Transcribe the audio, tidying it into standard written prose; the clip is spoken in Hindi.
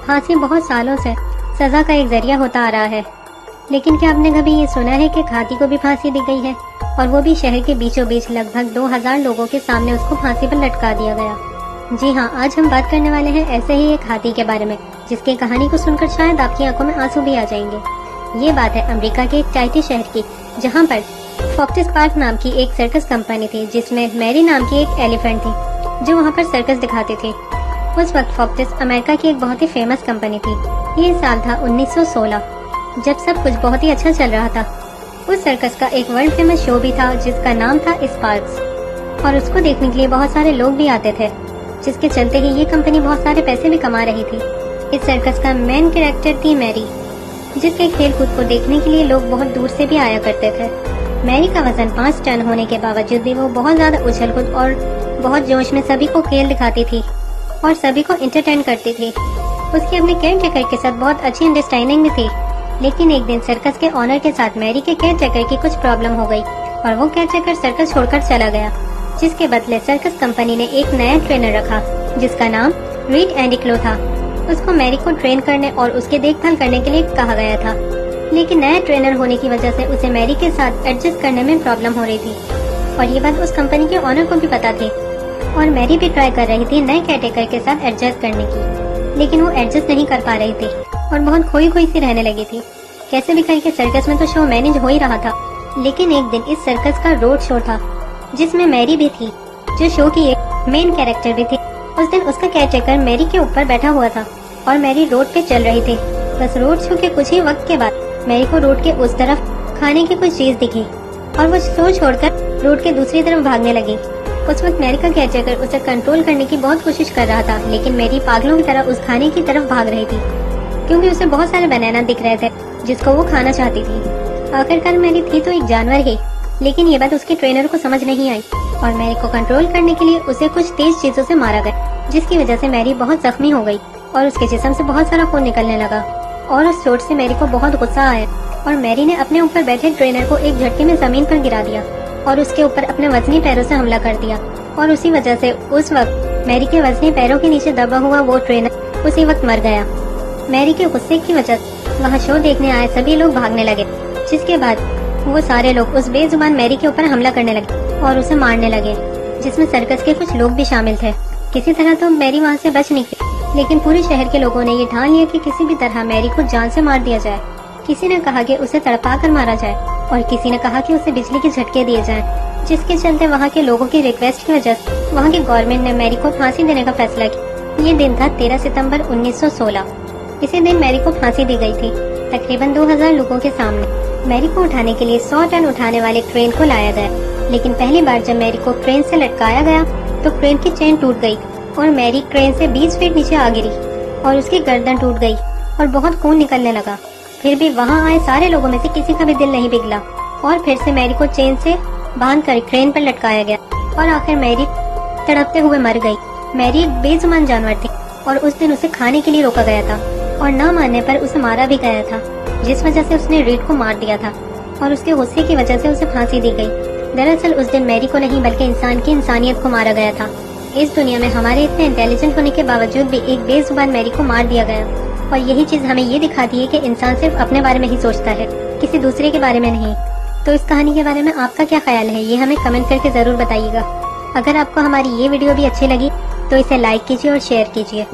फांसी बहुत सालों से सजा का एक जरिया होता आ रहा है। लेकिन क्या आपने कभी ये सुना है कि हाथी को भी फांसी दी गई है, और वो भी शहर के बीचों बीच लगभग 2000 लोगों के सामने उसको फांसी पर लटका दिया गया। जी हाँ, आज हम बात करने वाले हैं ऐसे ही एक हाथी के बारे में, जिसकी कहानी को सुनकर शायद आपकी आंखों में आंसू भी आ जाएंगे। ये बात है अमेरिका के एक टाइटी शहर की, जहाँ पर फॉक्टिस पार्क नाम की एक सर्कस कंपनी थी, जिसमें मैरी नाम की एक एलिफेंट थी जो वहाँ पर सर्कस दिखाती थी। उस वक्त फॉक्टिस अमेरिका की एक बहुत ही फेमस कंपनी थी। ये साल था 1916, जब सब कुछ बहुत ही अच्छा चल रहा था। उस सर्कस का एक वर्ल्ड फेमस शो भी था जिसका नाम था स्पार्क्स, और उसको देखने के लिए बहुत सारे लोग भी आते थे, जिसके चलते ही ये कंपनी बहुत सारे पैसे भी कमा रही थी। इस सर्कस का मेन कैरेक्टर थी मैरी, जिसके खेल कूद को देखने के लिए लोग बहुत दूर से भी आया करते थे। मैरी का वजन 5 टन होने के बावजूद भी वो बहुत ज्यादा उछल कूद और बहुत जोश में सभी को खेल दिखाती थी और सभी को एंटरटेन करती थी। उसकी अपने केयर टेकर के साथ बहुत अच्छी अंडरस्टैंडिंग भी थी। लेकिन एक दिन सर्कस के ऑनर के साथ मैरी के केयर टेकर की कुछ प्रॉब्लम हो गई और वो केयर टेकर सर्कस छोड़कर चला गया, जिसके बदले सर्कस कंपनी ने एक नया ट्रेनर रखा जिसका नाम रीड एंडिक्लो था। उसको मैरी को ट्रेन करने और उसके देखभाल करने के लिए कहा गया था। लेकिन नया ट्रेनर होने की वजह से उसे मैरी के साथ एडजस्ट करने में प्रॉब्लम हो रही थी, और ये बात उस कंपनी के ऑनर को भी पता थी। और मैरी भी ट्राई कर रही थी नए कैटेकर के साथ एडजस्ट करने की, लेकिन वो एडजस्ट नहीं कर पा रही थी और बहुत खोई खोई सी रहने लगी थी। कैसे भी करके सर्कस में तो शो मैनेज हो ही रहा था, लेकिन एक दिन इस सर्कस का रोड शो था जिसमें मैरी भी थी, जो शो की एक मेन कैरेक्टर भी थी। उस दिन उसका कैटेकर मैरी के ऊपर बैठा हुआ था और मैरी रोड पे चल रही थी। बस रोड शो के कुछ ही वक्त के बाद मैरी को रोड के उस तरफ खाने की कुछ चीज दिखी और वो शो छोड़कर रोड के दूसरी तरफ भागने लगी। उस वक्त मैरी का कैटेकर उसे कंट्रोल करने की बहुत कोशिश कर रहा था, लेकिन मैरी पागलों की तरह उस खाने की तरफ भाग रही थी, क्योंकि उसे बहुत सारे बनाना दिख रहे थे जिसको वो खाना चाहती थी। आखिरकार मैरी थी तो एक जानवर ही, लेकिन ये बात उसके ट्रेनर को समझ नहीं आई और मैरी को कंट्रोल करने के लिए उसे कुछ तेज चीजों से मारा गया, जिसकी वजह से मैरी बहुत जख्मी हो गई और उसके जिस्म से बहुत सारा खून निकलने लगा। और उस चोट से मैरी को बहुत गुस्सा आया और मैरी ने अपने ऊपर बैठे ट्रेनर को एक झटके में जमीन पर गिरा दिया और उसके ऊपर अपने वजनी पैरों से हमला कर दिया। और उसी वजह से उस वक्त मैरी के वजनी पैरों के नीचे दबा हुआ वो ट्रेनर उसी वक्त मर गया। मैरी के गुस्से की वजह से वहाँ शो देखने आए सभी लोग भागने लगे, जिसके बाद वो सारे लोग उस बेजुबान मैरी के ऊपर हमला करने लगे और उसे मारने लगे, जिसमें सर्कस के कुछ लोग भी शामिल थे। किसी तरह तो मैरी वहाँ से बच निकली, लेकिन पूरे शहर के लोगों ने ये ठान लिया कि किसी भी तरह मैरी को जान से मार दिया जाए। किसी ने कहा कि उसे तड़पा कर मारा जाए और किसी ने कहा कि उसे बिजली के झटके दिए जाएं, जिसके चलते वहाँ के लोगों की रिक्वेस्ट की वजह से वहाँ की गवर्नमेंट ने मैरी को फांसी देने का फैसला किया। ये दिन था 13 सितंबर 1916। इसी दिन मैरी को फांसी दी गई थी, तकरीबन 2000 लोगों के सामने। मैरी को उठाने के लिए 100 टन उठाने वाले ट्रेन को लाया गया, लेकिन पहली बार जब मैरी को ट्रेन से लटकाया गया तो ट्रेन की चेन टूट गई और मैरी ट्रेन से 20 फीट नीचे आ गिरी और उसकी गर्दन टूट गई और बहुत खून निकलने लगा। फिर भी वहाँ आए सारे लोगों में से किसी का भी दिल नहीं पिघला और फिर से मैरी को चेन से बांधकर ट्रेन पर लटकाया गया और आखिर मैरी तड़पते हुए मर गई। मैरी एक बेजुबान जानवर थी और उस दिन उसे खाने के लिए रोका गया था और न मानने पर उसे मारा भी गया था, जिस वजह से उसने रीड को मार दिया था और उसके गुस्से की वजह से उसे फांसी दी गई। दरअसल उस दिन मैरी को नहीं बल्कि इंसान की इंसानियत को मारा गया था। इस दुनिया में हमारे इतने इंटेलिजेंट होने के बावजूद भी एक बेजुबान मैरी को मार दिया गया, और यही चीज हमें ये दिखाती है कि इंसान सिर्फ अपने बारे में ही सोचता है, किसी दूसरे के बारे में नहीं। तो इस कहानी के बारे में आपका क्या ख्याल है, ये हमें कमेंट करके जरूर बताइएगा। अगर आपको हमारी ये वीडियो भी अच्छी लगी तो इसे लाइक कीजिए और शेयर कीजिए।